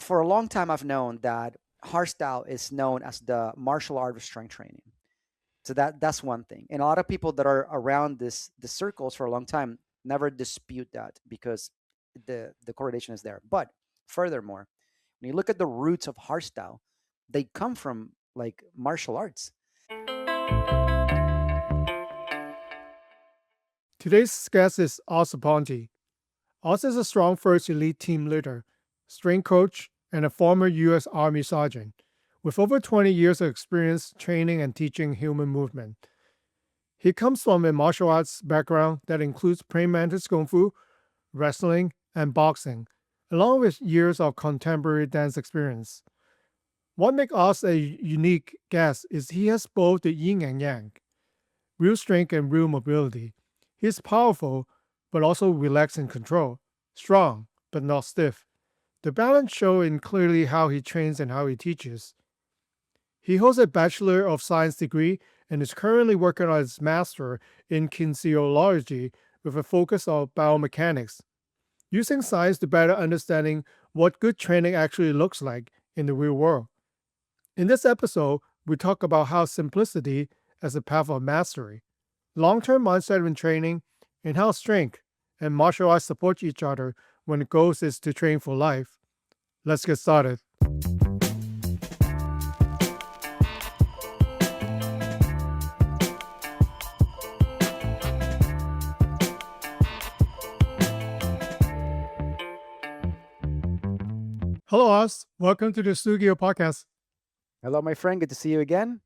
for a long time, I've known that hardstyle is known as the martial art of strength training. So that's one thing. And a lot of people that are around the circles for a long time never dispute that because the correlation is there. But furthermore, when you look at the roots of hardstyle, they come from like martial arts. Today's guest is Os Aponte. Os is a StrongFirst Elite Team Leader, strength coach, and a former U.S. Army Sergeant, with over 20 years of experience training and teaching human movement. He comes from a martial arts background that includes praying mantis kung fu, wrestling, and boxing, along with years of contemporary dance experience. What makes Os a unique guest is he has both the yin and yang, real strength and real mobility. He's powerful, but also relaxed and control, strong, but not stiff. The balance shows in clearly how he trains and how he teaches. He holds a Bachelor of Science degree and is currently working on his Master in Kinesiology with a focus on biomechanics, using science to better understanding what good training actually looks like in the real world. In this episode, we talk about how simplicity as a path of mastery, long-term mindset in training, and how strength and martial arts support each other when the goal is to train for life. Let's get started. Hello, Oz. Welcome to the Shugyō Podcast. Hello, my friend. Good to see you again.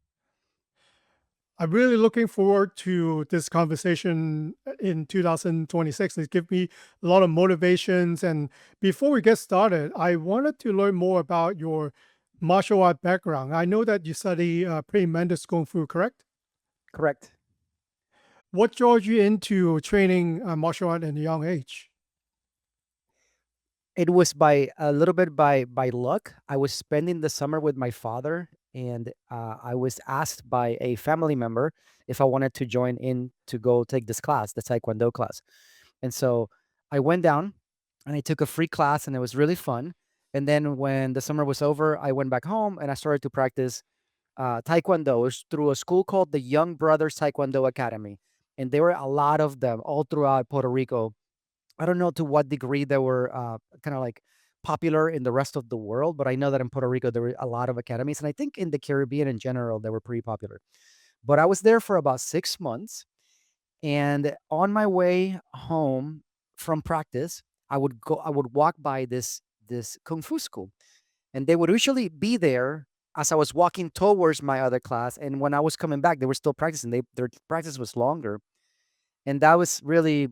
I'm really looking forward to this conversation in 2026. It gives me a lot of motivations. And before we get started, I wanted to learn more about your martial art background. I know that you study pre-Mendes Kung Fu, correct? Correct. What drove you into training martial art at a young age? It was by a little bit by luck. I was spending the summer with my father, and I was asked by a family member if I wanted to join in to go take this class, the Taekwondo class. And so I went down and I took a free class, and it was really fun. And then when the summer was over, I went back home and I started to practice Taekwondo. It was through a school called the Young Brothers Taekwondo Academy. And there were a lot of them all throughout Puerto Rico. I don't know to what degree they were kind of like popular in the rest of the world, but I know that in Puerto Rico there were a lot of academies, and I think in the Caribbean in general they were pretty popular. But I was there for about 6 months, and on my way home from practice, I would walk by this kung fu school, and they would usually be there as I was walking towards my other class, and when I was coming back, they were still practicing. Their practice was longer, and that was really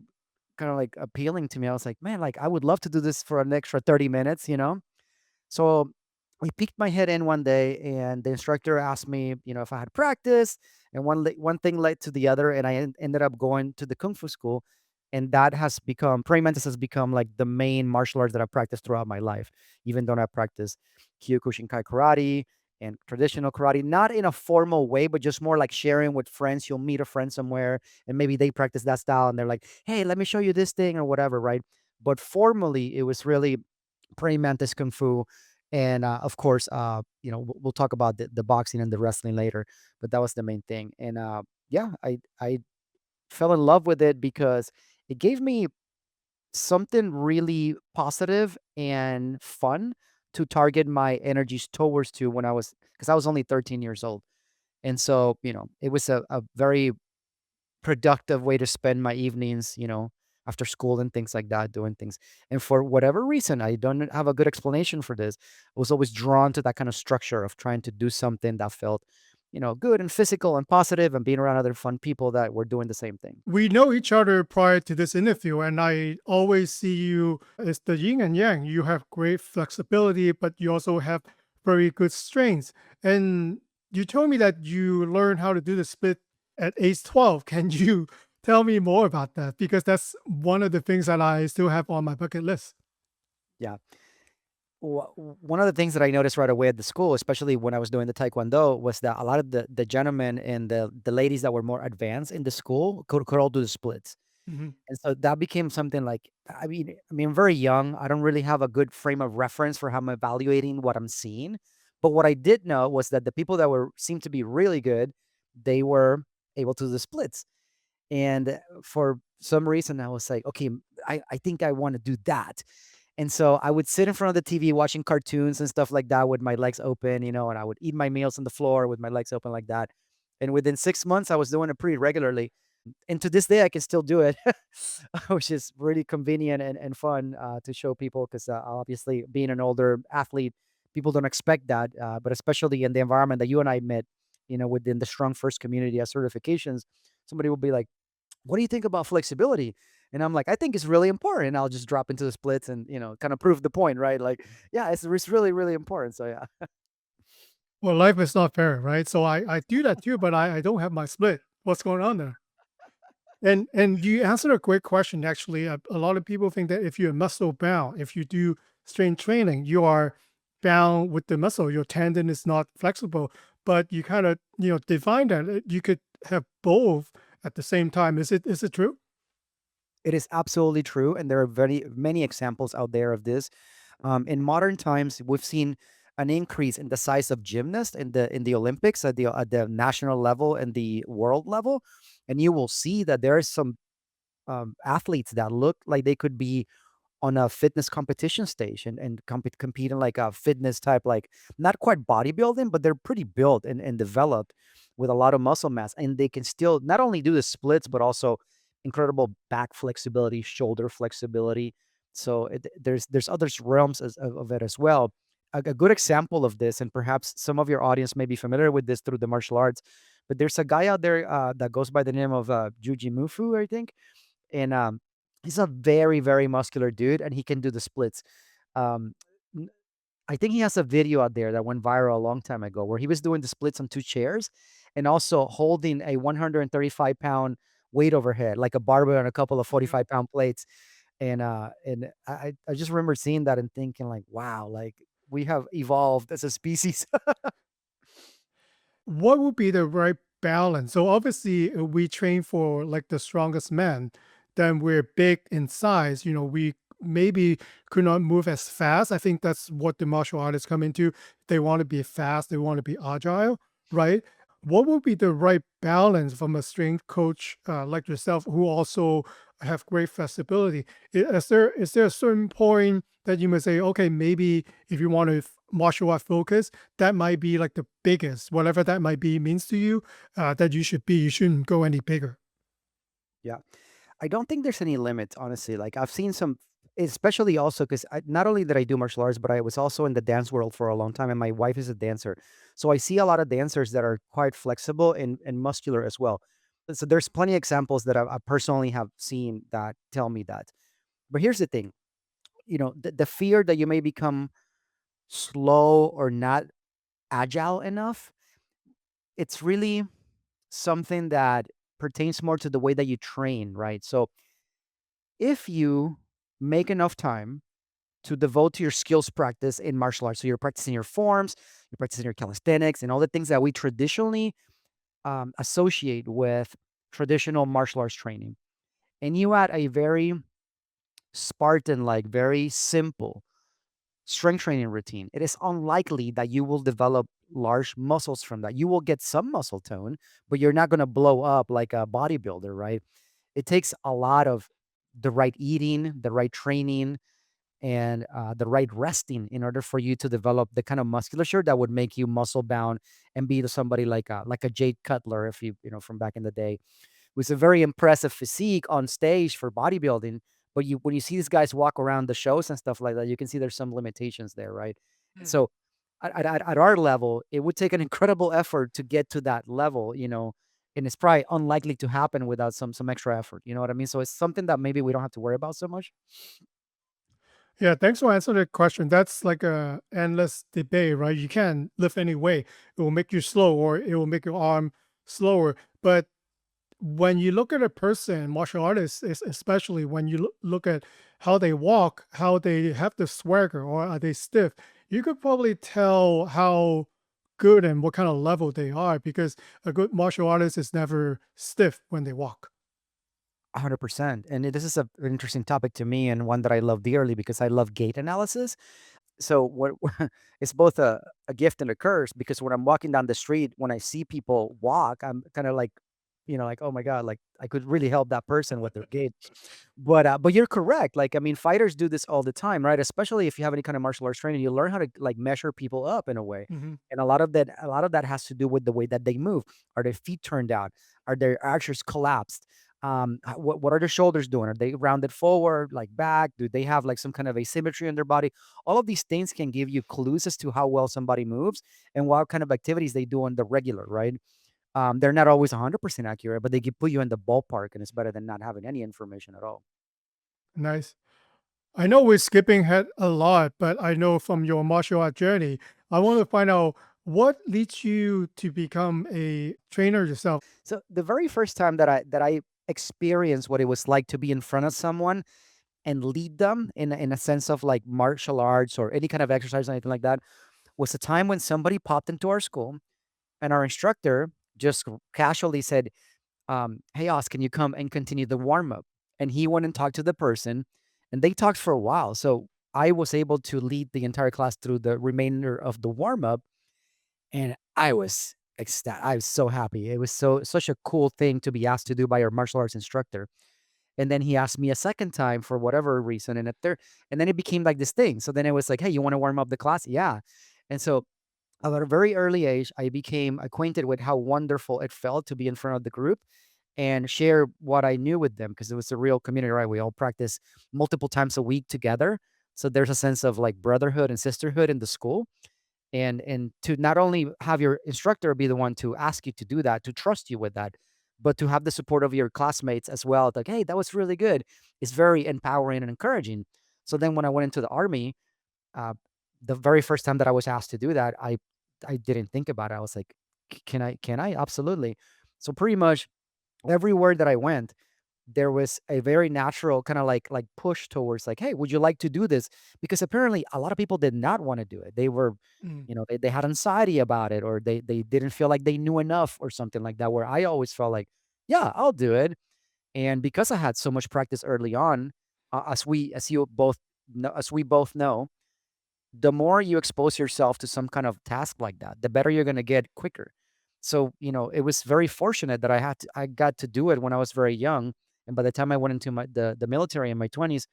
kind of like appealing to me. I was like, man, like I would love to do this for an extra 30 minutes, you know? So I peeked my head in one day and the instructor asked me, if I had practice, and one thing led to the other. And I ended up going to the Kung Fu school. And that has become, praying mantis has become like the main martial arts that I practiced throughout my life, even though I practice Kyokushinkai karate and traditional karate, not in a formal way, but just more like sharing with friends. You'll meet a friend somewhere and maybe they practice that style and they're like, hey, let me show you this thing or whatever, right? But formally, it was really praying mantis kung fu. And of course, we'll talk about the boxing and the wrestling later, but that was the main thing. And yeah, I fell in love with it because it gave me something really positive and fun to target my energies towards to when because I was only 13 years old. And so, it was a very productive way to spend my evenings, after school and things like that, doing things. And for whatever reason, I don't have a good explanation for this. I was always drawn to that kind of structure of trying to do something that felt, good and physical and positive and being around other fun people that were doing the same thing. We know each other prior to this interview, and I always see you as the yin and yang. You have great flexibility, but you also have very good strengths. And you told me that you learned how to do the split at age 12. Can you tell me more about that? Because that's one of the things that I still have on my bucket list. Yeah. One of the things that I noticed right away at the school, especially when I was doing the taekwondo, was that a lot of the gentlemen and the ladies that were more advanced in the school could all do the splits. Mhm. And so that became something like, I mean, I'm very young. I don't really have a good frame of reference for how I'm evaluating what I'm seeing. But what I did know was that the people that were seemed to be really good, they were able to do the splits. And for some reason, I was like, okay, I think I want to do that. And so I would sit in front of the TV watching cartoons and stuff like that with my legs open, and I would eat my meals on the floor with my legs open like that. And within 6 months, I was doing it pretty regularly. And to this day, I can still do it, which is really convenient and fun to show people because obviously, being an older athlete, people don't expect that. But especially in the environment that you and I met, within the Strong First community as certifications, somebody will be like, what do you think about flexibility? And I'm like, I think it's really important. I'll just drop into the splits and, kind of prove the point, right? Like, yeah, it's really, really important. So, yeah. Well, life is not fair, right? So I do that too, but I don't have my split. What's going on there? And you answered a great question. Actually, a lot of people think that if you're muscle bound, if you do strength training, you are bound with the muscle. Your tendon is not flexible. But you kind of define that you could have both at the same time. Is it true? It is absolutely true. And there are very many examples out there of this. In modern times, we've seen an increase in the size of gymnasts in the Olympics at the national level and the world level. And you will see that there are some athletes that look like they could be on a fitness competition stage and compete in like a fitness type, like not quite bodybuilding, but they're pretty built and developed with a lot of muscle mass. And they can still not only do the splits, but also incredible back flexibility, shoulder flexibility. So there's other realms of it as well. A good example of this, and perhaps some of your audience may be familiar with this through the martial arts, but there's a guy out there that goes by the name of Juji Mufu, I think, and he's a very, very muscular dude, and he can do the splits. Um, n- I think he has a video out there that went viral a long time ago where he was doing the splits on two chairs and also holding a 135-pound weight overhead, like a barbell and a couple of Mhm. 45-pound plates. And I just remember seeing that and thinking like, wow, like we have evolved as a species. What would be the right balance? So obviously, we train for like the strongest men, then we're big in size. We maybe could not move as fast. I think that's what the martial artists come into. They want to be fast, they want to be agile, right? What would be the right balance from a strength coach like yourself, who also have great flexibility? Is there a certain point that you must say, okay, maybe if you want to martial art focus, that might be like the biggest, whatever that might be means to you, that you should be. You shouldn't go any bigger. Yeah. I don't think there's any limit, honestly. Like I've seen some, especially also because not only did I do martial arts, but I was also in the dance world for a long time, and my wife is a dancer. So I see a lot of dancers that are quite flexible and muscular as well. So there's plenty of examples that I personally have seen that tell me that. But here's the thing, the fear that you may become slow or not agile enough, it's really something that pertains more to the way that you train, right? So if you make enough time to devote to your skills practice in martial arts, so you're practicing your forms, you're practicing your calisthenics, and all the things that we traditionally associate with traditional martial arts training, and you add a very Spartan, like very simple strength training routine, it is unlikely that you will develop large muscles from that. You will get some muscle tone, but you're not going to blow up like a bodybuilder, right? It takes a lot of the right eating, the right training, and the right resting in order for you to develop the kind of musculature that would make you muscle bound and be to somebody like a Jade Cutler, if from back in the day, who's a very impressive physique on stage for bodybuilding. But when you see these guys walk around the shows and stuff like that, you can see there's some limitations there, right? And Hmm. so at our level, it would take an incredible effort to get to that level, and it's probably unlikely to happen without some extra effort. You know what I mean? So it's something that maybe we don't have to worry about so much. Yeah, thanks for answering the question. That's like a endless debate, right? You can't lift any weight. It will make you slow, or it will make your arm slower. But when you look at a person, martial artists, especially when you look at how they walk, how they have the swagger, or are they stiff, you could probably tell how good and what kind of level they are, because a good martial artist is never stiff when they walk. 100%. And this is an interesting topic to me and one that I love dearly because I love gait analysis. So what it's both a gift and a curse because when I'm walking down the street, when I see people walk, I'm kind of like, like, oh my God, like I could really help that person with their gait. But you're correct. Like, I mean, fighters do this all the time, right? Especially if you have any kind of martial arts training, you learn how to like measure people up in a way. Hmm. And a lot of that has to do with the way that they move. Are their feet turned out? Are their arches collapsed? What are their shoulders doing? Are they rounded forward, like back? Do they have like some kind of asymmetry in their body? All of these things can give you clues as to how well somebody moves and what kind of activities they do on the regular, right? They're not always 100% accurate, but they can put you in the ballpark, and it's better than not having any information at all. Nice. I know we're skipping ahead a lot, but I know from your martial art journey, I want to find out what leads you to become a trainer yourself. So the very first time that I experienced what it was like to be in front of someone and lead them in a sense of like martial arts or any kind of exercise or anything like that was a time when somebody popped into our school and our instructor just casually said, "Hey, Oz, can you come and continue the warm up?" And he went and talked to the person, and they talked for a while. So I was able to lead the entire class through the remainder of the warm up, and I was ecstatic. I was so happy. It was such a cool thing to be asked to do by our martial arts instructor. And then he asked me a second time for whatever reason, and a third, and then it became like this thing. So then it was like, "Hey, you want to warm up the class?" Yeah. And so at a very early age, I became acquainted with how wonderful it felt to be in front of the group and share what I knew with them because it was a real community, right? We all practice multiple times a week together. So there's a sense of like brotherhood and sisterhood in the school. And to not only have your instructor be the one to ask you to do that, to trust you with that, but to have the support of your classmates as well. Like, hey, that was really good. It's very empowering and encouraging. So then when I went into the army, uh, the very first time that I was asked to do that, I didn't think about it. I was like, Can I? Can I? Absolutely." So pretty much everywhere that I went, there was a very natural kind of like push towards like, "Hey, would you like to do this?" Because apparently a lot of people did not want to do it. They were, Mm. they had anxiety about it, or they didn't feel like they knew enough or something like that. Where I always felt like, "Yeah, I'll do it." And because I had so much practice early on, as we both know, the more you expose yourself to some kind of task like that, the better you're gonna get quicker. So, it was very fortunate that I got to do it when I was very young, and by the time I went into the military in my 20s,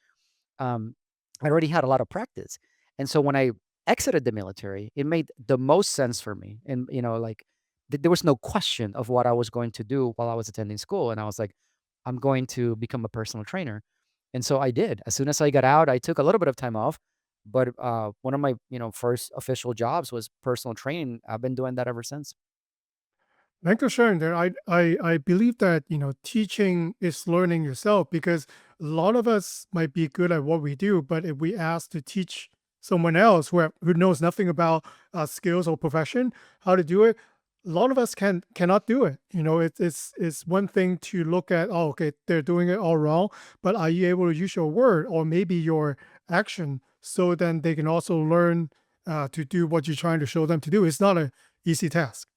um, I already had a lot of practice. And so when I exited the military, it made the most sense for me. And, like there was no question of what I was going to do while I was attending school. And I was like, I'm going to become a personal trainer. And so I did. As soon as I got out, I took a little bit of time off. But one of my, first official jobs was personal training. I've been doing that ever since. Thanks for sharing there. I believe that, teaching is learning yourself because a lot of us might be good at what we do, but if we ask to teach someone else who knows nothing about skills or profession, how to do it, a lot of us cannot do it. It's one thing to look at, oh, okay, they're doing it all wrong, but are you able to use your word or maybe your action so then they can also learn to do what you're trying to show them to do? It's not an easy task.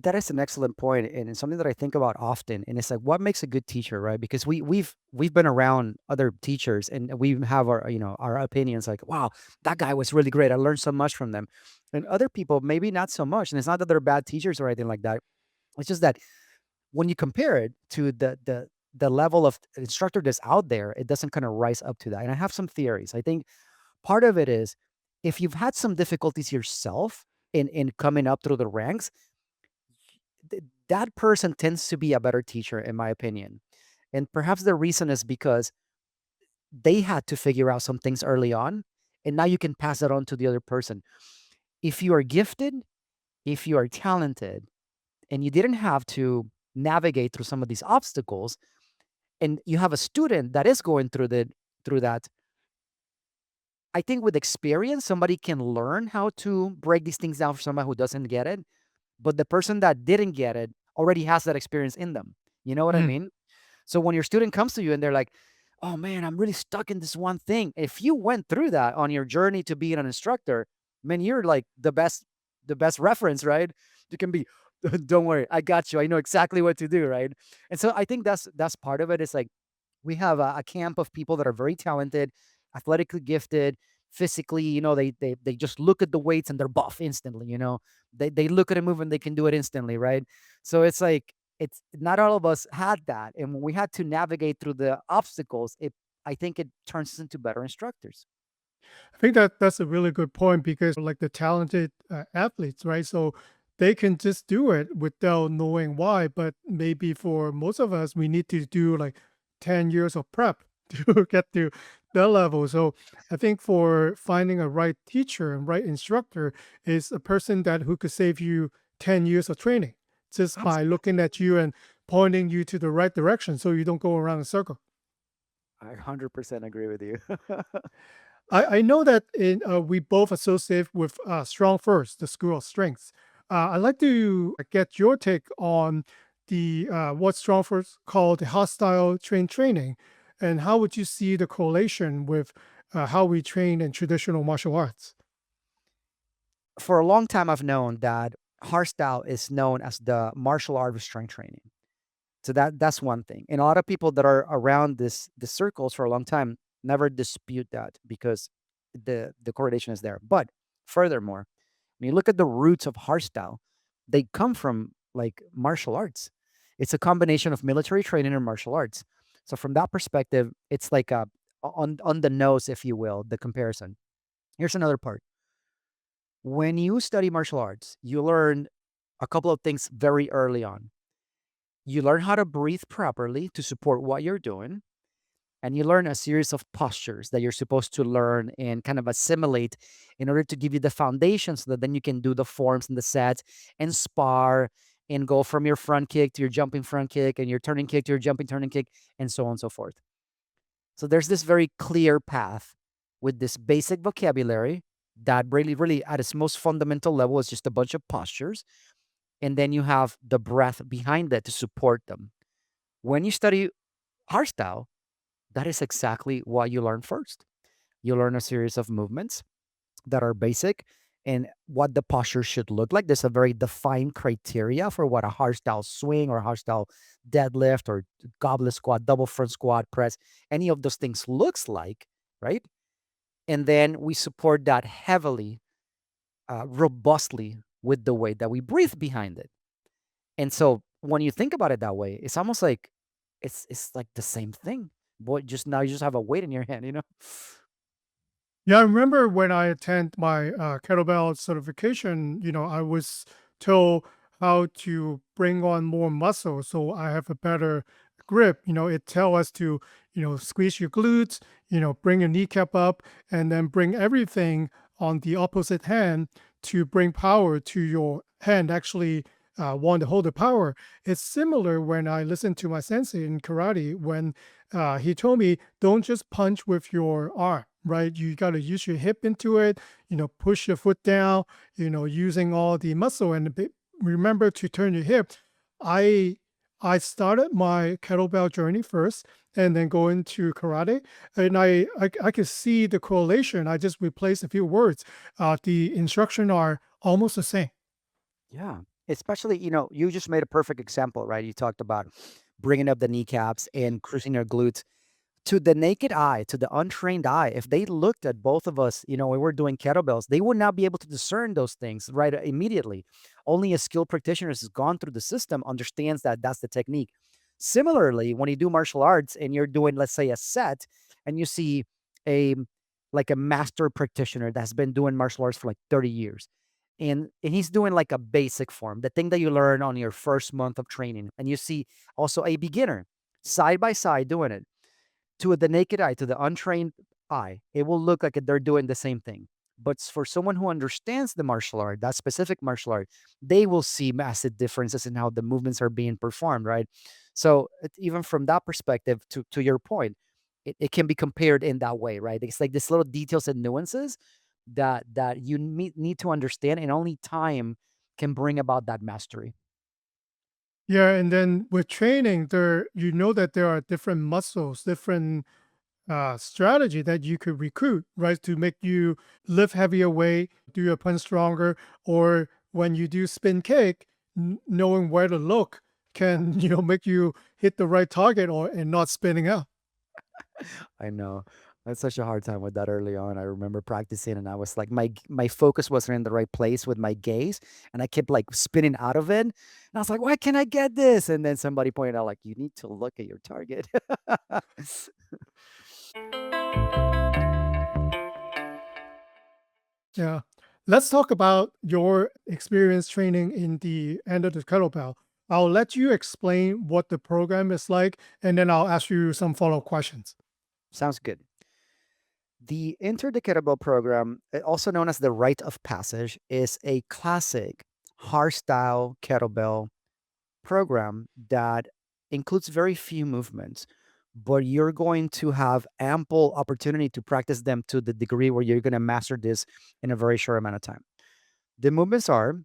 That is an excellent point, and it's something that I think about often. And it's like, what makes a good teacher, right? Because we've been around other teachers, and we have our our opinions. Like, wow, that guy was really great. I learned so much from them, and other people maybe not so much. And it's not that they're bad teachers or anything like that. It's just that when you compare it to the level of instructor that's out there, it doesn't kind of rise up to that. And I have some theories. I think part of it is if you've had some difficulties yourself in coming up through the ranks, that person tends to be a better teacher, in my opinion. And perhaps the reason is because they had to figure out some things early on, and now you can pass that on to the other person. If you are gifted, if you are talented, and you didn't have to navigate through some of these obstacles, and you have a student that is going through that, I think with experience, somebody can learn how to break these things down for somebody who doesn't get it. But the person that didn't get it already has that experience in them. You know what I Mm. mean? So when your student comes to you and they're like, "Oh man, I'm really stuck in this one thing." If you went through that on your journey to being an instructor, man, you're like the best reference, right? You can be Don't worry, I got you. I know exactly what to do, right? And so I think that's part of it. It's like we have a camp of people that are very talented, athletically gifted, physically. They just look at the weights and they're buff instantly. They look at a move and they can do it instantly, right? So it's like it's not all of us had that, and when we had to navigate through the obstacles, I think it turns us into better instructors. I think that that's a really good point because, like the talented athletes, right? So they can just do it without knowing why. But maybe for most of us, we need to do like 10 years of prep to get to that level. So I think for finding a right teacher and right instructor is a person that who could save you 10 years of training just by looking at you and pointing you to the right direction so you don't go around in a circle. I 100% agree with you. I know that we both associate with Strong First, the School of Strengths. I'd like to get your take on the what Strong First called the hostile training, and how would you see the correlation with how we train in traditional martial arts? For a long time, I've known that hardstyle is known as the martial art of strength training. So that's one thing. And a lot of people that are around the circles for a long time never dispute that because the correlation is there. But furthermore, when you look at the roots of hardstyle, they come from like martial arts. It's a combination of military training and martial arts. So from that perspective, it's like a on the nose, if you will, the comparison. Here's another part. When you study martial arts, you learn a couple of things very early on. You learn how to breathe properly to support what you're doing, and you learn a series of postures that you're supposed to learn and kind of assimilate in order to give you the foundation so that then you can do the forms and the sets and spar and go from your front kick to your jumping front kick and your turning kick to your jumping turning kick and so on and so forth. So there's this very clear path with this basic vocabulary that really, really at its most fundamental level is just a bunch of postures. And then you have the breath behind that to support them. When you study hardstyle, that is exactly what you learn first. You learn a series of movements that are basic and what the posture should look like. There's a very defined criteria for what a hardstyle swing or hardstyle deadlift or goblet squat, double front squat, press, any of those things looks like, right? And then we support that heavily, robustly with the way that we breathe behind it. And so when you think about it that way, it's almost like it's like the same thing. Boy, just now you just have a weight in your hand. Yeah, I remember when I attend my kettlebell certification, I was told how to bring on more muscle so I have a better grip. It tell us to, squeeze your glutes, bring your kneecap up and then bring everything on the opposite hand to bring power to your hand actually want to hold the power. It's similar when I listen to my sensei in karate when he told me don't just punch with your arm, right? You got to use your hip into it, push your foot down, using all the muscle and remember to turn your hip. I I started my kettlebell journey first and then go into karate. And I could see the correlation. I just replaced a few words. The instruction are almost the same. Yeah. Especially, you just made a perfect example, right? You talked about bringing up the kneecaps and cruising your glutes. To the naked eye, to the untrained eye, if they looked at both of us, when we're doing kettlebells, they would not be able to discern those things right immediately. Only a skilled practitioner who's gone through the system understands that that's the technique. Similarly, when you do martial arts and you're doing, let's say, a set, and you see a like a master practitioner that's been doing martial arts for like 30 years, and he's doing like a basic form, the thing that you learn on your first month of training, and you see also a beginner side by side doing it to the naked eye, to the untrained eye, it will look like they're doing the same thing. But for someone who understands the martial art, that specific martial art, they will see massive differences in how the movements are being performed, right? So even from that perspective, to your point, it can be compared in that way, right? It's like these little details and nuances that you need to understand, and only time can bring about that mastery. Yeah, and then with training, you know that there are different muscles, different strategy that you could recruit, right, to make you lift heavier weight, do your punch stronger, or when you do spin kick, knowing where to look can make you hit the right target or and not spinning out. I know. I had such a hard time with that early on. I remember practicing and I was like my focus wasn't in the right place with my gaze and I kept like spinning out of it. And I was like, why can't I get this? And then somebody pointed out like you need to look at your target. Yeah. Let's talk about your experience training in the end of the kettlebell. I'll let you explain what the program is like, and then I'll ask you some follow-up questions. Sounds good. The Enter the Kettlebell program, also known as the Rite of Passage, is a classic hardstyle kettlebell program that includes very few movements, but you're going to have ample opportunity to practice them to the degree where you're going to master this in a very short amount of time. The movements are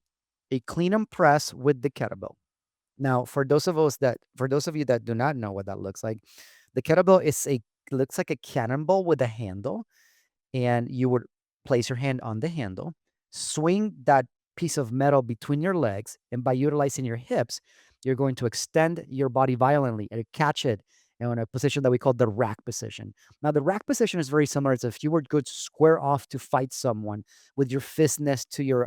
a clean and press with the kettlebell. Now, for those of you that do not know what that looks like, the kettlebell is a looks like a cannonball with a handle, and you would place your hand on the handle, swing that piece of metal between your legs, and by utilizing your hips, you're going to extend your body violently and catch it in a position that we call the rack position. Now, the rack position is very similar to if you were to go square off to fight someone with your fist next to your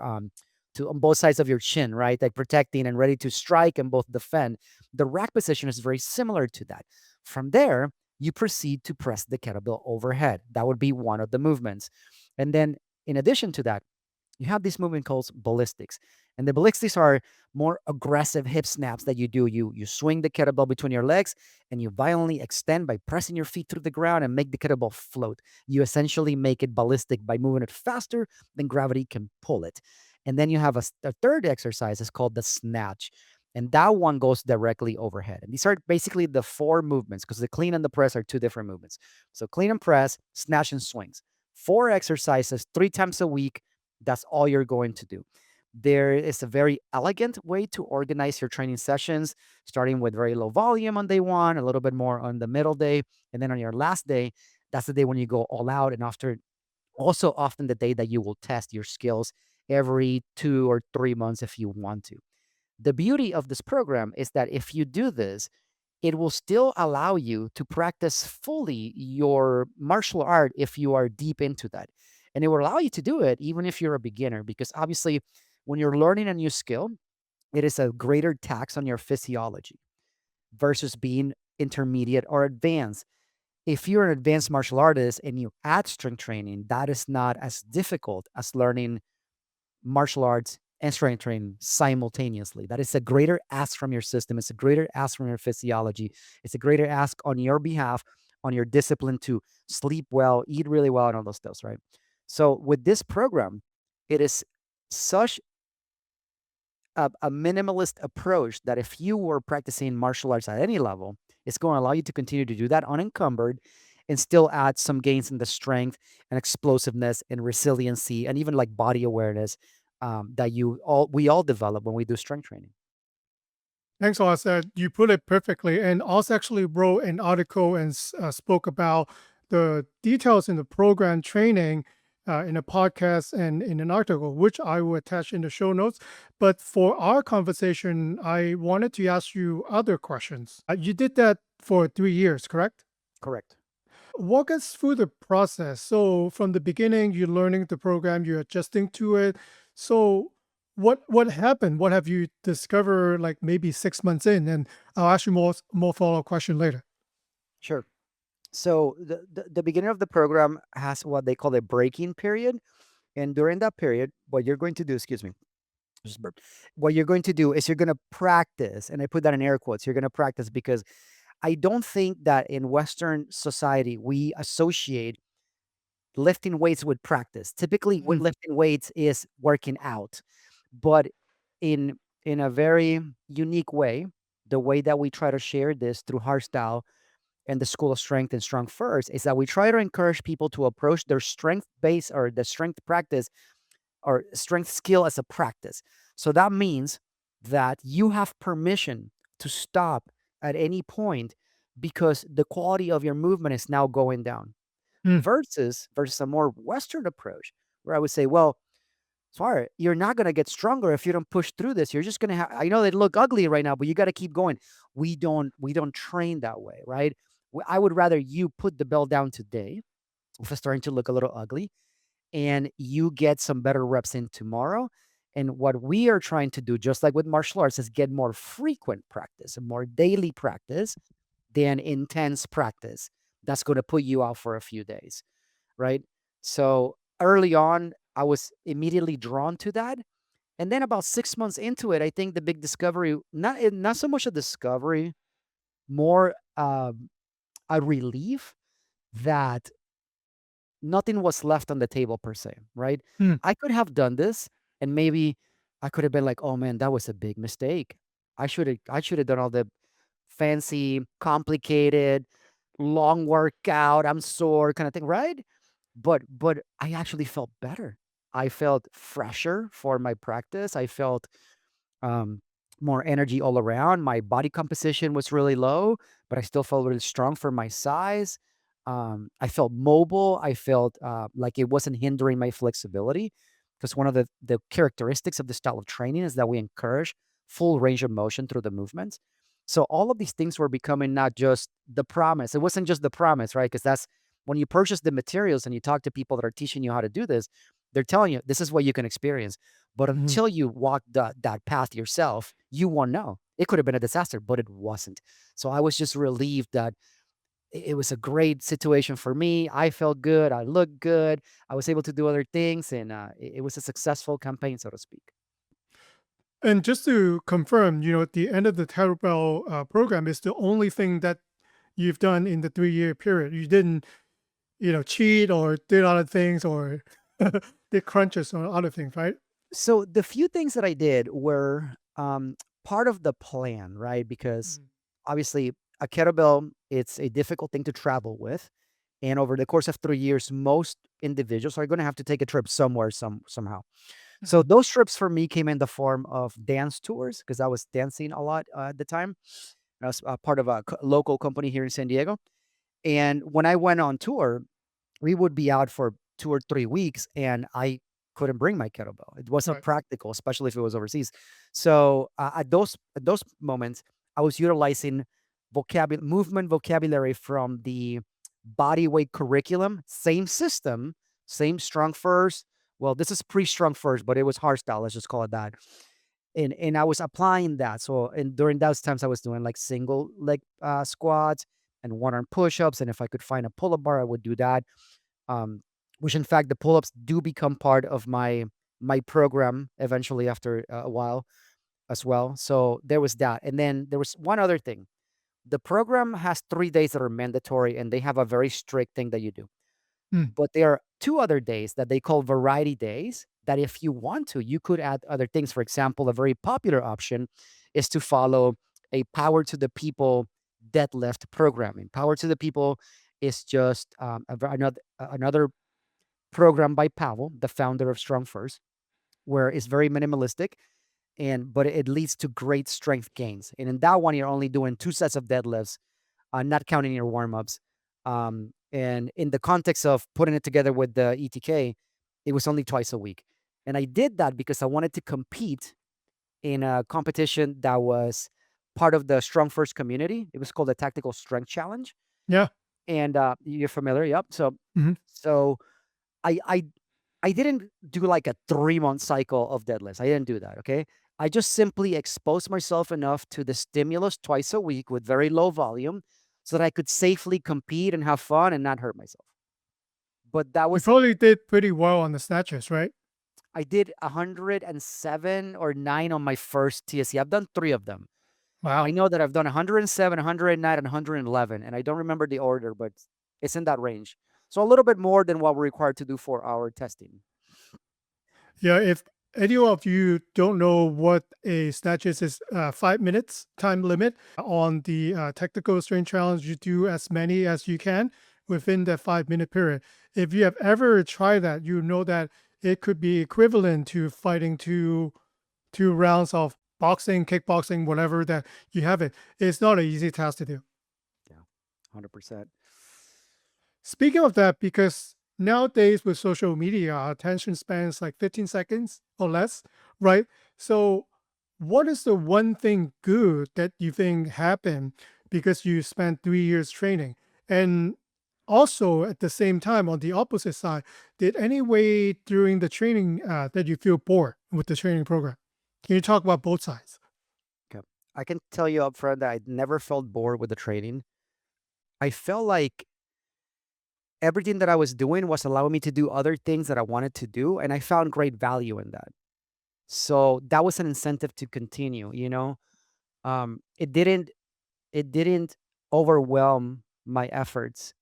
to on both sides of your chin, right? Like protecting and ready to strike and both defend. The rack position is very similar to that. From there, you proceed to press the kettlebell overhead. That would be one of the movements. And then, in addition to that, you have this movement called ballistics. And the ballistics are more aggressive hip snaps that you do. You swing the kettlebell between your legs and you violently extend by pressing your feet through the ground and make the kettlebell float. You essentially make it ballistic by moving it faster than gravity can pull it. And then you have a third exercise is called the snatch. And that one goes directly overhead. And these are basically the four movements because the clean and the press are two different movements. So clean and press, snatch and swings. Four exercises, 3 times a week. That's all you're going to do. There is a very elegant way to organize your training sessions, starting with very low volume on day one, a little bit more on the middle day. And then on your last day, that's the day when you go all out. And after also often the day that you will test your skills every 2 or 3 months if you want to. The beauty of this program is that if you do this, it will still allow you to practice fully your martial art if you are deep into that. And it will allow you to do it even if you're a beginner, because obviously, when you're learning a new skill, it is a greater tax on your physiology versus being intermediate or advanced. If you're an advanced martial artist and you add strength training, that is not as difficult as learning martial arts and strength training simultaneously. That is a greater ask from your system. It's a greater ask from your physiology. It's a greater ask on your behalf, on your discipline to sleep well, eat really well, and all those stuff, right? So with this program, it is such a minimalist approach that if you were practicing martial arts at any level, it's going to allow you to continue to do that unencumbered and still add some gains in the strength and explosiveness and resiliency and even like body awareness that we all develop when we do strength training. Thanks, Oz. You put it perfectly. And Oz actually wrote an article and spoke about the details in the program training in a podcast and in an article, which I will attach in the show notes. But for our conversation, I wanted to ask you other questions. You did that for 3 years, correct? Correct. Walk us through the process. So from the beginning, you're learning the program, you're adjusting to it. So what happened? What have you discovered like maybe 6 months in? And I'll ask you more follow-up question later. Sure. So the beginning of the program has what they call a breaking period. And during that period, what you're going to do, excuse me, just burp. What you're going to do is you're going to practice, and I put that in air quotes. You're going to practice because I don't think that in Western society we associate lifting weights with practice. Typically, Mm, lifting weights is working out, but in a very unique way, the way that we try to share this through hardstyle and the School of Strength and Strong First is that we try to encourage people to approach their strength base or the strength practice or strength skill as a practice. So that means that you have permission to stop at any point because the quality of your movement is now going down mm, versus a more Western approach where I would say, well, Swire, you're not gonna get stronger if you don't push through this. You're just gonna have. I know they look ugly right now, but you got to keep going. We don't train that way, right? I would rather you put the belt down today if it's starting to look a little ugly, and you get some better reps in tomorrow. And what we are trying to do, just like with martial arts, is get more frequent practice and more daily practice than intense practice. That's going to put you out for a few days, right? So early on, I was immediately drawn to that. And then about 6 months into it, I think the big discovery, not so much a discovery, more a relief that nothing was left on the table per se, right? Hmm. I could have done this and maybe I could have been like, "Oh man, that was a big mistake. I should have done all the fancy, complicated, long workout, I'm sore kind of thing," right? But I actually felt better. I felt fresher for my practice. I felt um, more energy all around. My body composition was really low, but I still felt really strong for my size. I felt mobile. I felt like it wasn't hindering my flexibility because one of the characteristics of the style of training is that we encourage full range of motion through the movements. So all of these things were becoming not just the promise. It wasn't just the promise, right? Because that's when you purchase the materials and you talk to people that are teaching you how to do this, they're telling you this is what you can experience. But Mhm. until you walk that path yourself, you won't know. It could have been a disaster, but it wasn't. So I was just relieved that it was a great situation for me. I felt good. I looked good. I was able to do other things, and it was a successful campaign, so to speak. And just to confirm, at the end of the kettlebell program is the only thing that you've done in the 3-year period. You didn't, cheat or did other things or did crunches or other things, right? So the few things that I did were part of the plan, right? Because Mhm. obviously a kettlebell, it's a difficult thing to travel with. And over the course of 3 years, most individuals are going to have to take a trip somewhere, somehow. So Mhm. those trips for me came in the form of dance tours because I was dancing a lot at the time. I was part of a local company here in San Diego. And when I went on tour, we would be out for 2 or 3 weeks, and I couldn't bring my kettlebell. It wasn't Right. practical, especially if it was overseas. So, at those moments, I was utilizing movement vocabulary from the body weight curriculum, same system, same strong first. Well, this is pre-strong first, but it was hardstyle, let's just call it that. And I was applying that. So, and during those times, I was doing like single leg squats and one arm push-ups. And if I could find a pull-up bar, I would do that. Um, which in fact, the pull-ups do become part of my program eventually after a while as well. So there was that. And then there was one other thing. The program has 3 days that are mandatory, and they have a very strict thing that you do. Mm. But there are 2 other days that they call variety days that if you want to, you could add other things. For example, a very popular option is to follow a power to the people deadlift programming. Power to the people is just another program by Pavel, the founder of StrongFirst, where it's very minimalistic and but it leads to great strength gains. And in that one, you're only doing 2 sets of deadlifts, not counting your warm-ups. And in the context of putting it together with the ETK, it was only twice a week. And I did that because I wanted to compete in a competition that was part of the Strong First community. It was called the Tactical Strength Challenge. Yeah. And you're familiar, yep. So Mhm. so I I I didn't do like a 3-month cycle of deadlifts. I didn't do that. Okay. I just simply exposed myself enough to the stimulus twice a week with very low volume so that I could safely compete and have fun and not hurt myself. But that You was probably did pretty well on the snatches, right? I did 107 or 9 on my first TSC. I've done 3 of them. I Wow. know that I've done 107, 109, and 111, and I don't remember the order, but it's in that range. So a little bit more than what we're required to do for our testing. Yeah, if any of you don't know what a snatch is 5 minutes time limit on the technical strength challenge. You do as many as you can within that 5 minute period. If you have ever tried that, you know that it could be equivalent to fighting two rounds of boxing, kickboxing, whatever that you have it. It's not an easy task to do. Yeah, 100%. Speaking of that, because nowadays with social media, our attention span is like 15 seconds or less, right? So, what is the one thing good that you think happened because you spent 3 years training? And also, at the same time, on the opposite side, did any way during the training that you feel bored with the training program? Can you talk about both sides? Okay. I can tell you up front that I never felt bored with the training. I felt like everything that I was doing was allowing me to do other things that I wanted to do, and I found great value in that. So that was an incentive to continue, you know? It didn't overwhelm my efforts.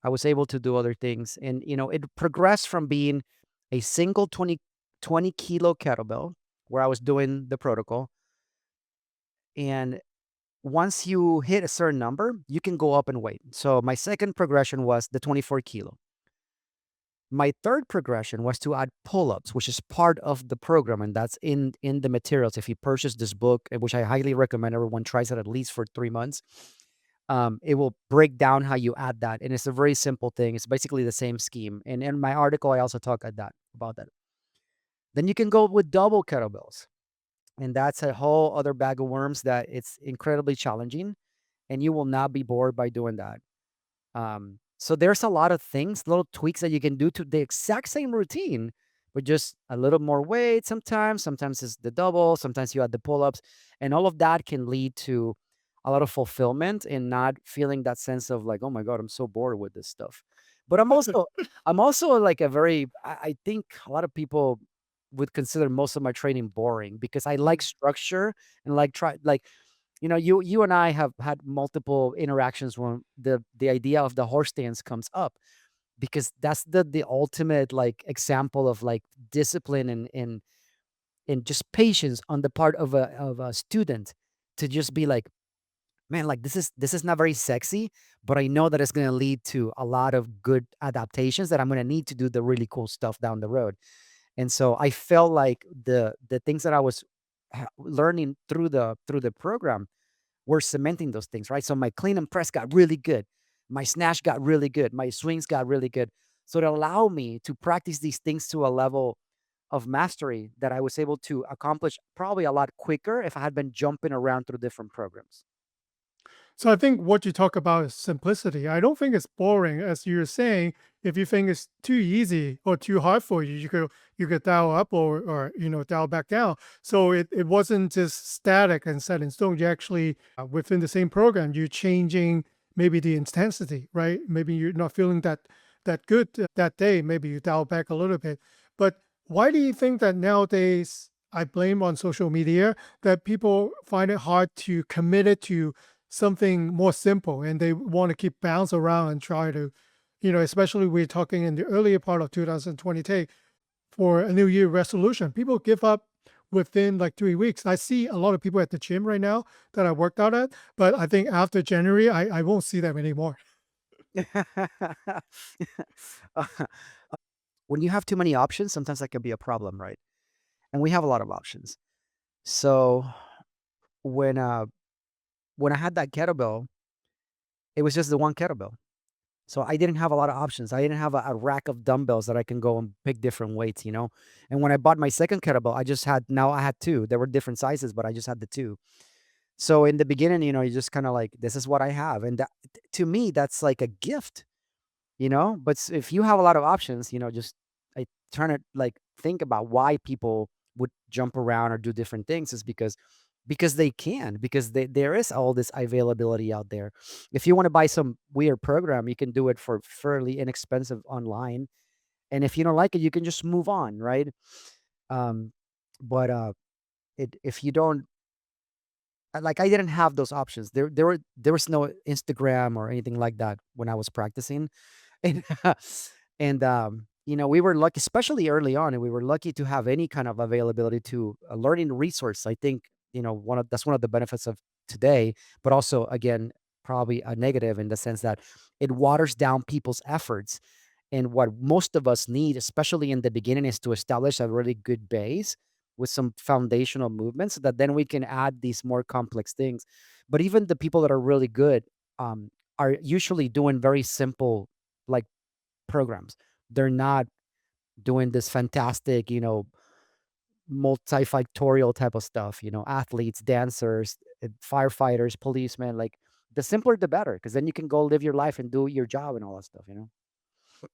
I was able to do other things, and, it progressed from being a single 20 kilo kettlebell where I was doing the protocol, and once you hit a certain number, you can go up in weight. So my second progression was the 24 kilo. My third progression was to add pull-ups, which is part of the program, and that's in the materials. If you purchase this book, which I highly recommend everyone tries it at least for 3 months, it will break down how you add that, and it's a very simple thing. It's basically the same scheme. And in my article, I also talk about that. Then you can go with double kettlebells, and that's a whole other bag of worms that it's incredibly challenging, and you will not be bored by doing that. So there's a lot of things, little tweaks that you can do to the exact same routine, but just a little more weight sometimes. Sometimes it's the double, sometimes you add the pull-ups, and all of that can lead to a lot of fulfillment and not feeling that sense of like, oh my God, I'm so bored with this stuff. But I'm also like a very I think a lot of people would consider most of my training boring because I like structure and like try like you and I have had multiple interactions when the idea of the horse stance comes up because that's the ultimate like example of like discipline and just patience on the part of a student to just be like, man, like this is not very sexy, but I know that it's gonna lead to a lot of good adaptations that I'm gonna need to do the really cool stuff down the road. And so I felt like the things that I was learning through the program we're cementing those things, right? So my clean and press got really good. My snatch got really good. My swings got really good. So it allowed me to practice these things to a level of mastery that I was able to accomplish probably a lot quicker if I had been jumping around through different programs. So I think what you talk about is simplicity. I don't think it's boring, as you're saying. If you think it's too easy or too hard for you, you could dial up or dial back down. So it wasn't just static and set in stone. You actually within the same program, you're changing maybe the intensity, right? Maybe you're not feeling that good that day. Maybe you dial back a little bit. But why do you think that nowadays? I blame on social media that people find it hard to commit it to something more simple and they want to keep bounce around and try to, especially we're talking in the earlier part of 2020 for a new year resolution. People give up within like 3 weeks. I see a lot of people at the gym right now that I worked out at, but I think after January, I won't see them anymore. When you have too many options, sometimes that can be a problem, right? And we have a lot of options. So when uh when I had that kettlebell, it was just the one kettlebell. So I didn't have a lot of options. I didn't have a rack of dumbbells that I can go and pick different weights. And when I bought my second kettlebell, I had two. There were different sizes, but I just had the two. So in the beginning, you just kind of like, this is what I have. And to me, that's like a gift. But if you have a lot of options, just I trying to like think about why people would jump around or do different things is because they can, because there is all this availability out there. If you want to buy some weird program, you can do it for fairly inexpensive online. And if you don't like it, you can just move on, right? Um, but if you don't like, I didn't have those options. There was no Instagram or anything like that when I was practicing. And we were lucky, especially early on, and we were lucky to have any kind of availability to a learning resource. I think, one of the benefits of today, but also again, probably a negative in the sense that it waters down people's efforts. And what most of us need, especially in the beginning, is to establish a really good base with some foundational movements so that then we can add these more complex things. But even the people that are really good, are usually doing very simple like programs. They're not doing this fantastic, multifactorial type of stuff, athletes, dancers, firefighters, policemen. Like the simpler the better, because then you can go live your life and do your job and all that stuff.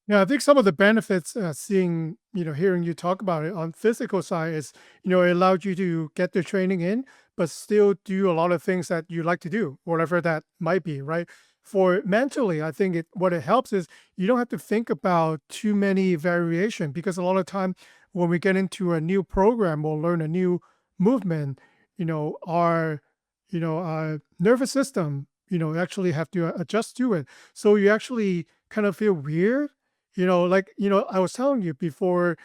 Yeah, I think some of the benefits seeing, hearing you talk about it on physical side is, it allowed you to get the training in, but still do a lot of things that you like to do, whatever that might be, right? For mentally, I think what it helps is you don't have to think about too many variation because a lot of time when we get into a new program or learn a new movement, our nervous system, actually have to adjust to it. So you actually kind of feel weird like, I was telling you before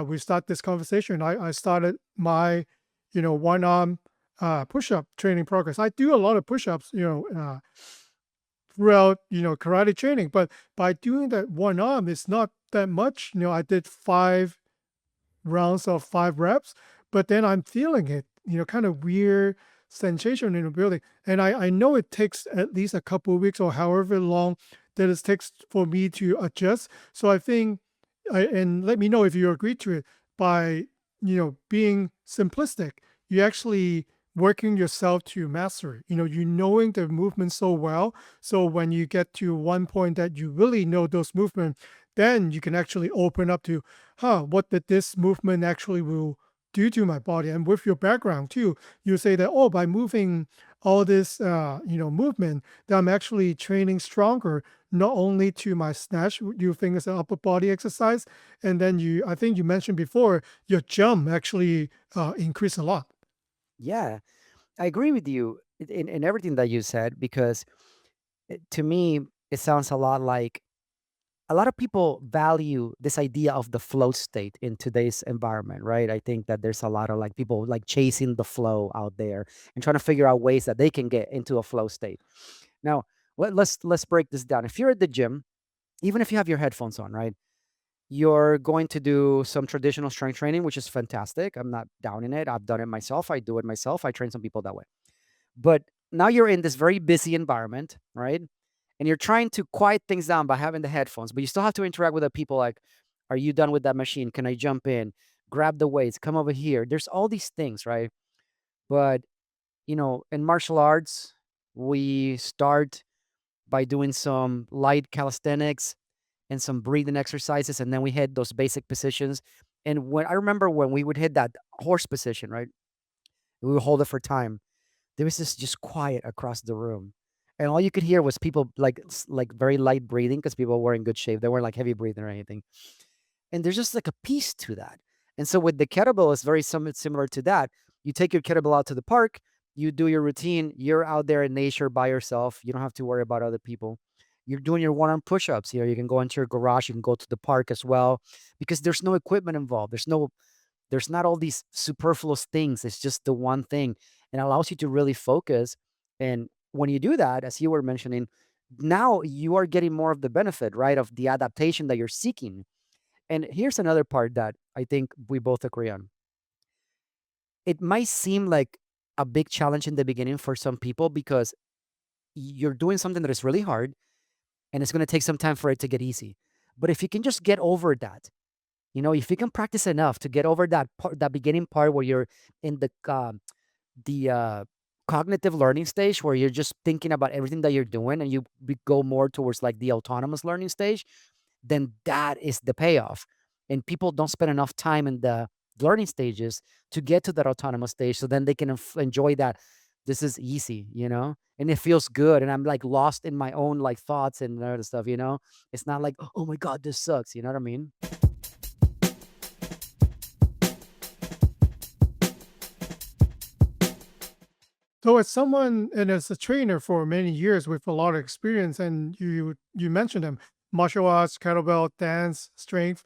we start this conversation, I started my, one arm push up training progress. I do a lot of push ups, throughout, karate training, but by doing that one arm, it's not that much. I did 5 rounds of 5 reps, but then I'm feeling it, kind of weird sensation in the building. And I know it takes at least a couple of weeks or however long that it takes for me to adjust. So I think, and let me know if you agree to it, by, being simplistic, you actually working yourself to mastery, you knowing the movement so well. So when you get to one point that you really know those movements, then you can actually open up to what did this movement actually will do to my body? And with your background too, you say that, oh, by moving all this, movement, that I'm actually training stronger, not only to my snatch, you think it's an upper body exercise. And then I think you mentioned before, your jump actually increase a lot. Yeah, I agree with you in everything that you said, because to me, it sounds a lot like a lot of people value this idea of the flow state in today's environment, right? I think that there's a lot of like people like chasing the flow out there and trying to figure out ways that they can get into a flow state. Now, let's break this down. If you're at the gym, even if you have your headphones on, right? You're going to do some traditional strength training, which is fantastic. I'm not down in it. I've done it myself. I do it myself. I train some people that way. But now you're in this very busy environment, right? And you're trying to quiet things down by having the headphones, but you still have to interact with the people like, are you done with that machine? Can I jump in? Grab the weights, come over here. There's all these things, right? But, in martial arts, we start by doing some light calisthenics and some breathing exercises, and then we hit those basic positions. And when I remember when we would hit that horse position, right? We would hold it for time. There was this just quiet across the room, and all you could hear was people like like very light breathing because people were in good shape. They weren't like heavy breathing or anything. And there's just like a peace to that. And so with the kettlebell, it's very somewhat similar to that. You take your kettlebell out to the park, you do your routine, you're out there in nature by yourself. You don't have to worry about other people. You're doing your one arm push ups here. You can go into your garage, you can go to the park as well, because there's no equipment involved. There's not all these superfluous things. It's just the one thing, and allows you to really focus. And when you do that, as you were mentioning, now you are getting more of the benefit, right? Of the adaptation that you're seeking. And here's another part that I think we both agree on. It might seem like a big challenge in the beginning for some people because you're doing something that is really hard and it's going to take some time for it to get easy. But if you can just get over that, if you can practice enough to get over that part, that beginning part where you're in the cognitive learning stage where you're just thinking about everything that you're doing, and you go more towards like the autonomous learning stage, then that is the payoff. And people don't spend enough time in the learning stages to get to that autonomous stage, so then they can enjoy that. This is easy, and it feels good, and I'm like lost in my own like thoughts and other stuff. It's not like, oh my god, this sucks, you know what I mean? So as someone and as a trainer for many years with a lot of experience, and you mentioned them, martial arts, kettlebell, dance, strength.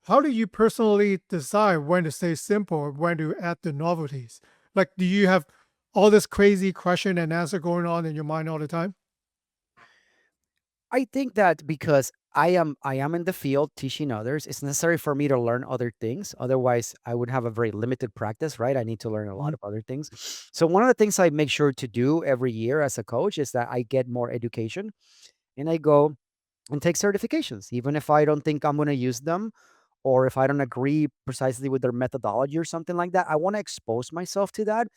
How do you personally decide when to stay simple or when to add the novelties? Like, do you have all this crazy question and answer going on in your mind all the time? I think that because I am in the field teaching others, it's necessary for me to learn other things. Otherwise, I would have a very limited practice, right? I need to learn a lot Mhm. of other things. So one of the things I make sure to do every year as a coach is that I get more education, and I go. and take certifications, even if I don't think I'm going to use them or if I don't agree precisely with their methodology or something like that. I want to expose myself to that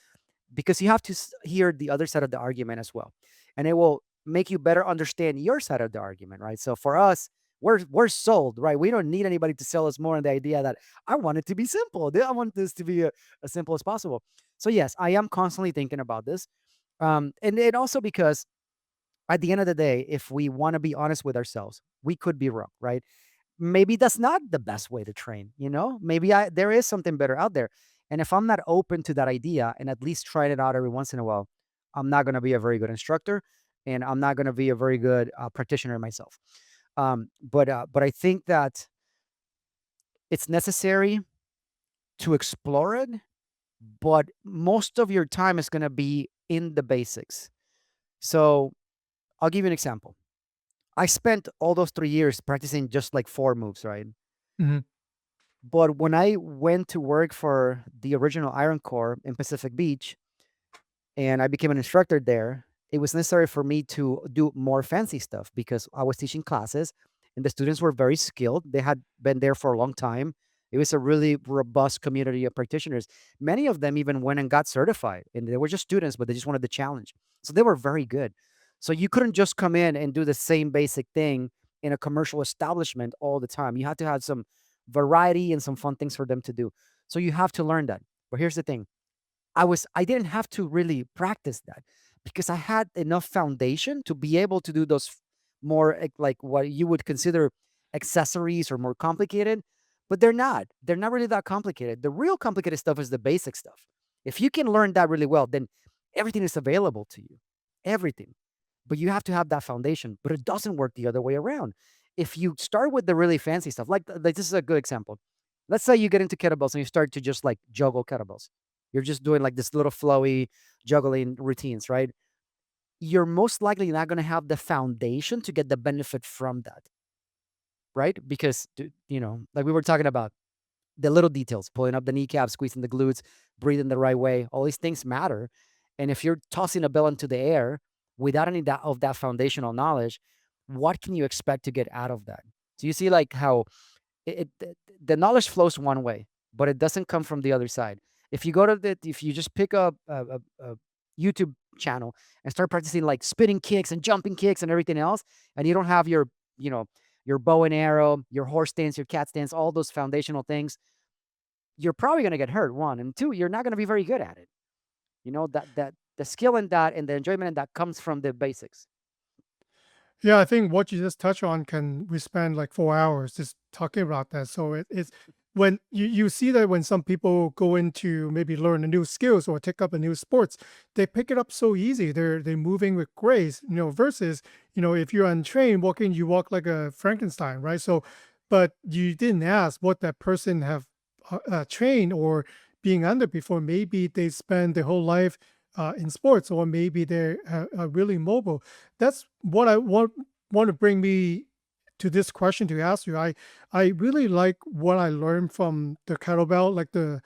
because you have to hear the other side of the argument as well, and it will make you better understand your side of the argument, right? So for us, we're sold, right? We don't need anybody to sell us more on the idea that I want it to be simple. I want this to be as simple as possible. So yes, I am constantly thinking about this, and also because at the end of the day, if we want to be honest with ourselves, we could be wrong, right? Maybe that's not the best way to train, maybe there is something better out there. And if I'm not open to that idea and at least trying it out every once in a while, I'm not going to be a very good instructor, and I'm not going to be a very good practitioner myself. But I think that it's necessary to explore it, but most of your time is going to be in the basics. So I'll give you an example. I spent all those 3 years practicing just like four moves, right? Mhm. But when I went to work for the original Iron Corps in Pacific Beach and I became an instructor there, it was necessary for me to do more fancy stuff because I was teaching classes and the students were very skilled. They had been there for a long time. It was a really robust community of practitioners. Many of them even went and got certified, and they were just students, but they just wanted the challenge. So they were very good. So you couldn't just come in and do the same basic thing in a commercial establishment all the time. You had to have some variety and some fun things for them to do. So you have to learn that. But here's the thing. I didn't have to really practice that because I had enough foundation to be able to do those more like what you would consider accessories or more complicated, but they're not. They're not really that complicated. The real complicated stuff is the basic stuff. If you can learn that really well, then everything is available to you. Everything. But you have to have that foundation, but it doesn't work the other way around. If you start with the really fancy stuff, like this is a good example. Let's say you get into kettlebells and you start to just like juggle kettlebells. You're just doing like this little flowy juggling routines, right? You're most likely not going to have the foundation to get the benefit from that, right? Because, like we were talking about, the little details, pulling up the kneecaps, squeezing the glutes, breathing the right way, all these things matter. And if you're tossing a bell into the air without any of that foundational knowledge, what can you expect to get out of that? So you see like how the knowledge flows one way, but it doesn't come from the other side. If you just pick up a YouTube channel and start practicing like spinning kicks and jumping kicks and everything else, and you don't have you know, your bow and arrow, your horse stance, your cat stance, all those foundational things, you're probably going to get hurt. One and two, you're not going to be very good at it. That the skill in that and the enjoyment in that comes from the basics. Yeah, I think what you just touched on can we spend like 4 hours just talking about that. So it's when you see that when some people go into maybe learn a new skills or take up a new sports, they pick it up so easy. They're moving with grace, versus, if you're untrained, walking, you walk like a Frankenstein, right? So, but you didn't ask what that person have trained or being under before. Maybe they spend their whole life in sports, or maybe they're really mobile. That's what I want to bring me to this question to ask you. I really like what I learned from the kettlebell, like the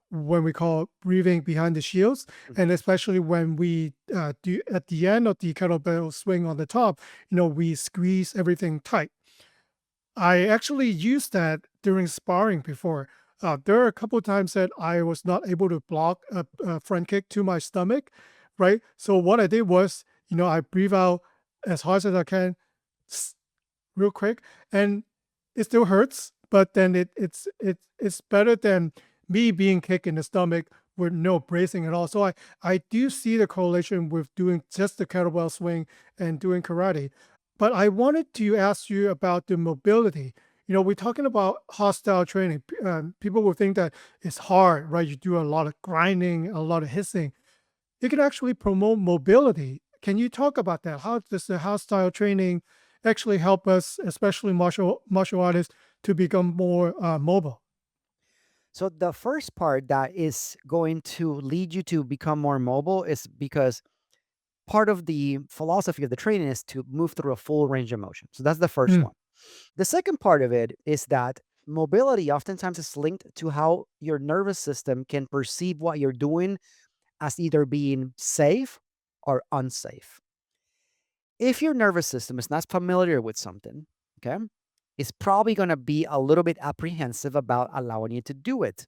when we call breathing behind the shields, Mhm. and especially when we do at the end of the kettlebell swing on the top, we squeeze everything tight. I actually used that during sparring before. There are a couple of times that I was not able to block a front kick to my stomach, right? So what I did was, I breathe out as hard as I can, s- real quick, and it still hurts, but then it's better than me being kicked in the stomach with no bracing at all. So I do see the correlation with doing just the kettlebell swing and doing karate. But I wanted to ask you about the mobility. We're talking about hostile training. People will think that it's hard, right? You do a lot of grinding, a lot of hissing. It can actually promote mobility. Can you talk about that? How does the hostile training actually help us, especially martial artists, to become more mobile? So the first part that is going to lead you to become more mobile is because part of the philosophy of the training is to move through a full range of motion. So that's the first Mm, one. The second part of it is that mobility oftentimes is linked to how your nervous system can perceive what you're doing as either being safe or unsafe. If your nervous system is not familiar with something, okay, it's probably going to be a little bit apprehensive about allowing you to do it.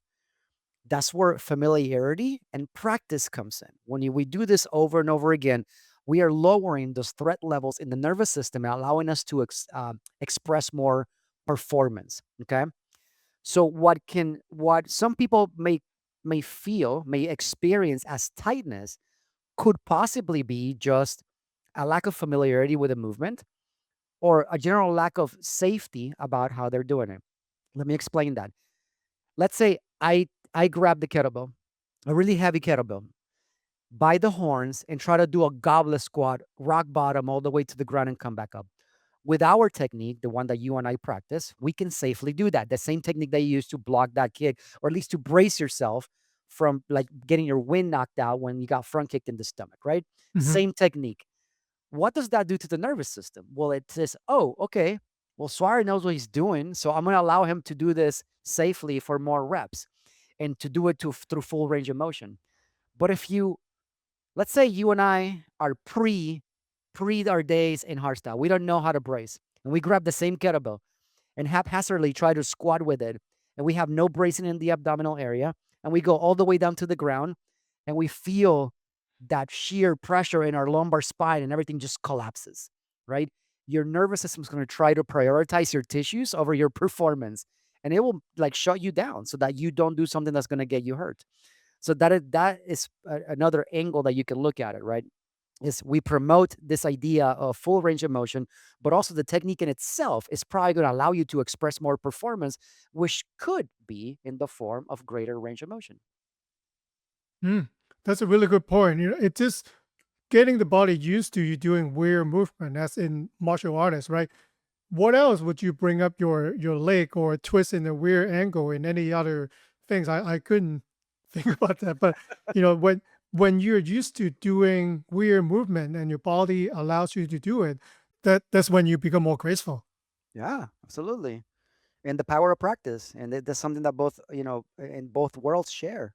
That's where familiarity and practice comes in. We do this over and over again, we are lowering those threat levels in the nervous system and allowing us to express more performance. Okay, so what some people may experience as tightness could possibly be just a lack of familiarity with the movement or a general lack of safety about how they're doing it. Let me explain that. Let's say I grab the kettlebell, a really heavy kettlebell, by the horns and try to do a goblet squat, rock bottom all the way to the ground and come back up. With our technique, the one that you and I practice, we can safely do that. The same technique that you use to block that kick, or at least to brace yourself from like getting your wind knocked out when you got front kicked in the stomach, right? Mhm. Same technique. What does that do to the nervous system? Well, it says, oh, okay, well, Swire knows what he's doing. So I'm going to allow him to do this safely for more reps and to do it through full range of motion. But if you, let's say you and I are pre our days in hardstyle, we don't know how to brace, and we grab the same kettlebell and haphazardly try to squat with it, and we have no bracing in the abdominal area, and we go all the way down to the ground, and we feel that sheer pressure in our lumbar spine, and everything just collapses, right? Your nervous system is going to try to prioritize your tissues over your performance, and it will like shut you down so that you don't do something that's going to get you hurt. So that is another angle that you can look at it, right? Is we promote this idea of full range of motion, but also the technique in itself is probably going to allow you to express more performance, which could be in the form of greater range of motion. Mm, that's a really good point. It's just getting the body used to you doing weird movement, as in martial artists, right? What else would you bring up your leg or twist in a weird angle in any other things? I couldn't think about that, but when you're used to doing weird movement and your body allows you to do it, that's when you become more graceful. Yeah, absolutely. And the power of practice, and that's something that both in both worlds share.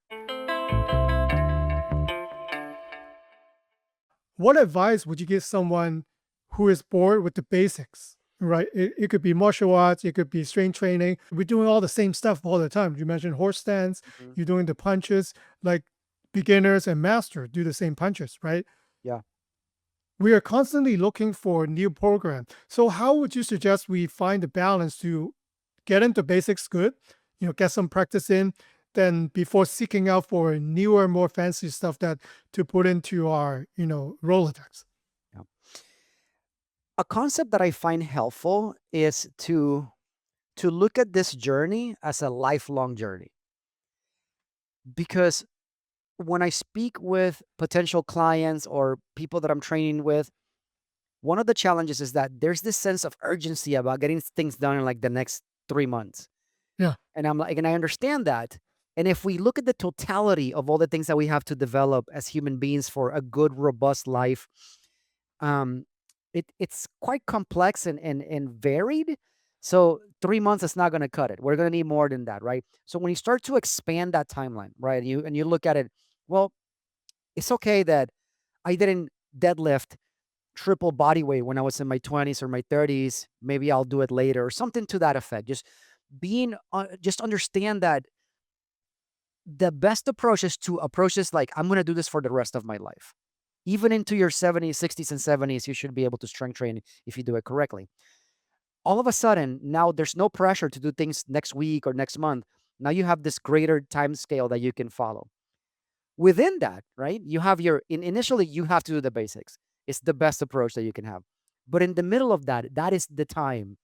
What advice would you give someone who is bored with the basics? Right. It could be martial arts, it could be strength training. We're doing all the same stuff all the time. You mentioned horse stance, Mhm. you're doing the punches, like beginners and master do the same punches, right? Yeah. We are constantly looking for new program. So how would you suggest we find the balance to get into basics good, get some practice in, then before seeking out for newer, more fancy stuff that to put into our, Rolodex? Yeah. A concept that I find helpful is to look at this journey as a lifelong journey, because when I speak with potential clients or people that I'm training with, one of the challenges is that there's this sense of urgency about getting things done in like the next 3 months. Yeah. And I'm like, and I understand that. And if we look at the totality of all the things that we have to develop as human beings for a good, robust life, um, it's quite complex and varied. So 3 months is not going to cut it. We're going to need more than that, right? So when you start to expand that timeline, right, and you look at it, well, it's okay that I didn't deadlift triple body weight when I was in my 20s or my 30s. Maybe I'll do it later or something to that effect. Just understand that the best approach is to approach this like I'm going to do this for the rest of my life. Even into your 70s, 60s, and 70s, you should be able to strength train if you do it correctly. All of a sudden, now there's no pressure to do things next week or next month. Now you have this greater time scale that you can follow. Within that, right? You have initially you have to do the basics. It's the best approach that you can have. But in the middle of that, that is the time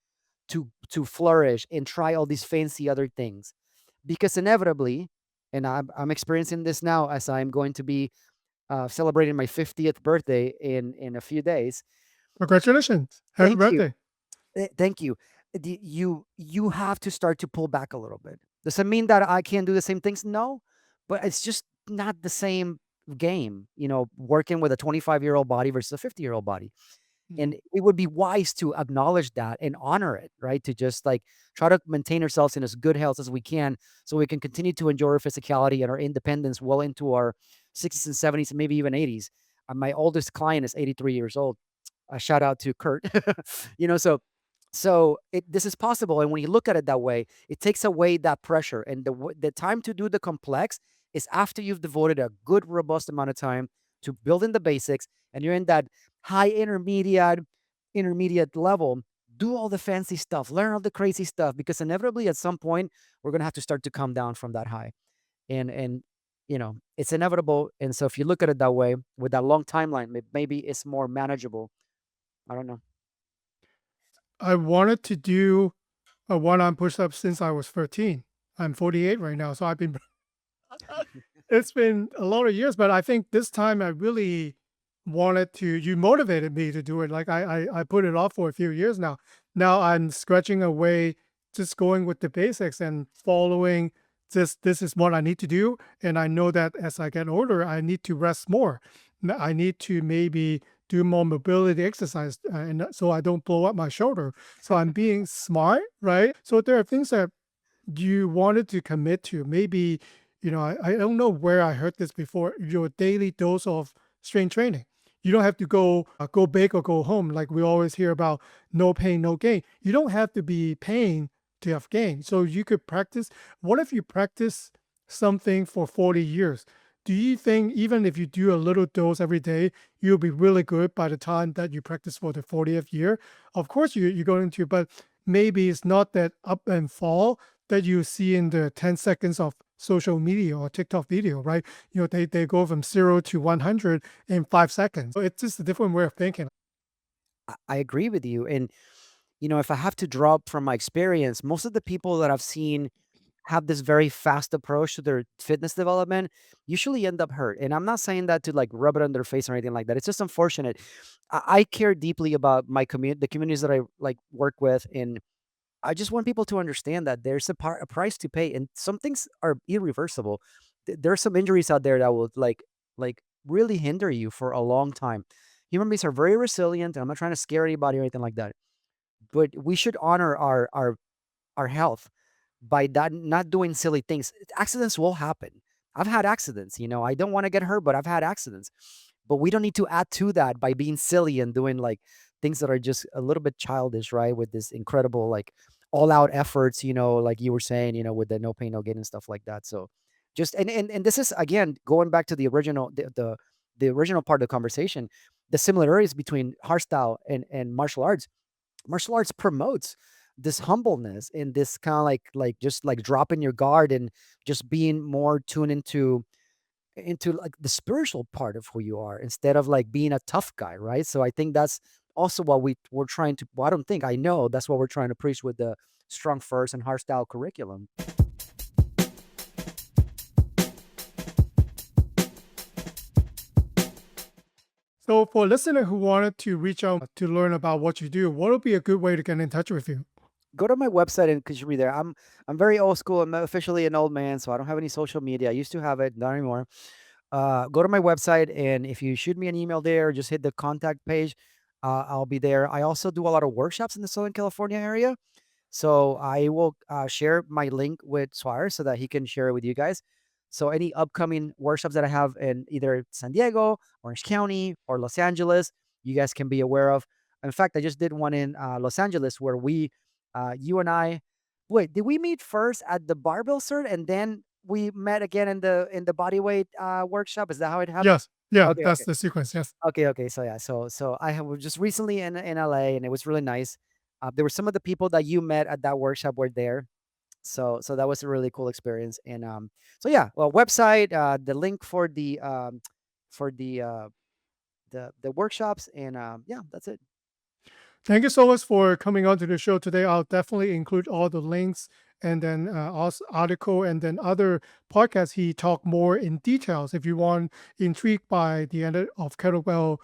to flourish and try all these fancy other things. Because inevitably, and I'm experiencing this now as I'm going to be celebrating my 50th birthday in a few days. Congratulations. Happy Thank you. birthday. Thank you. You have to start to pull back a little bit. Does it mean that I can't do the same things? No, but it's just not the same game. Working with a 25-year-old body versus a 50-year-old body. And Mhm. it would be wise to acknowledge that and honor it, right? To just like try to maintain ourselves in as good health as we can so we can continue to enjoy our physicality and our independence well into our 60s and 70s and maybe even 80s. My oldest client is 83 years old. A shout out to Kurt. This is possible, and when you look at it that way, it takes away that pressure, and the time to do the complex is after you've devoted a good, robust amount of time to building the basics, and you're in that high intermediate level. Do all the fancy stuff, learn all the crazy stuff, because inevitably at some point we're gonna have to start to come down from that high, and it's inevitable. And so if you look at it that way, with that long timeline, maybe it's more manageable. I don't know. I wanted to do a one-arm push-up since I was 13. I'm 48 right now, so I've been it's been a lot of years, but I think this time I really wanted to. You motivated me to do it. Like I put it off for a few years now. Now I'm scratching away, just going with the basics and following. This is what I need to do, and I know that as I get older, I need to rest more. I need to maybe do more mobility exercise, and so I don't blow up my shoulder. So I'm being smart, right? So there are things that you wanted to commit to. Maybe, I don't know where I heard this before, your daily dose of strength training. You don't have to go big or go home. Like we always hear about no pain, no gain. You don't have to be pain to have gain. So you could practice. What if you practice something for 40 years? Do you think even if you do a little dose every day, you'll be really good by the time that you practice for the 40th year? Of course you're going to, but maybe it's not that up and fall that you see in the 10 seconds of social media or TikTok video, right? They go from 0 to 100 in 5 seconds. So it's just a different way of thinking. I agree with you. And, if I have to draw up from my experience, most of the people that I've seen have this very fast approach to their fitness development usually end up hurt. And I'm not saying that to like rub it on their face or anything like that. It's just unfortunate. I care deeply about my community, the communities that I like work with, and I just want people to understand that there's a price to pay, and some things are irreversible. There are some injuries out there that will like really hinder you for a long time. Human beings are very resilient, and I'm not trying to scare anybody or anything like that. But we should honor our health by not doing silly things. Accidents will happen. I've had accidents. I don't want to get hurt, but I've had accidents. But we don't need to add to that by being silly and doing like things that are just a little bit childish, right? With this incredible like all out efforts, like you were saying, with the no pain, no gain and stuff like that. So just and this is again going back to the original the original part of the conversation, the similarities between hardstyle and martial arts. Martial arts promotes this humbleness and this kind of like just like dropping your guard and just being more tuned into like the spiritual part of who you are instead of like being a tough guy, right? So I think that's also what we're trying to. Well, I don't think I know that's what we're trying to preach with the strong first and hardstyle curriculum. So for a listener who wanted to reach out to learn about what you do, what would be a good way to get in touch with you? Go to my website and because you read there. I'm very old school. I'm officially an old man, so I don't have any social media. I used to have it, not anymore. Go to my website, and if you shoot me an email there, just hit the contact page. I'll be there. I also do a lot of workshops in the Southern California area. So I will share my link with Swire so that he can share it with you guys. So any upcoming workshops that I have in either San Diego, Orange County, or Los Angeles, you guys can be aware of. In fact, I just did one in Los Angeles where you and I, wait, did we meet first at the barbell cert and then we met again in the body weight workshop? Is that how it happened? Yes. Yeah, Okay, that's okay. the sequence. Yes. Okay. So yeah, so I was just recently in LA, and it was really nice. There were some of the people that you met at that workshop were there. So that was a really cool experience. And so yeah, well, website, the link for the workshops, and yeah, that's it. Thank you so much for coming on to the show today. I'll definitely include all the links and then also article and then other podcasts. He talked more in details if you want intrigued by the end of kettlebell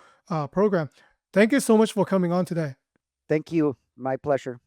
program. Thank you so much for coming on today. Thank you. My pleasure.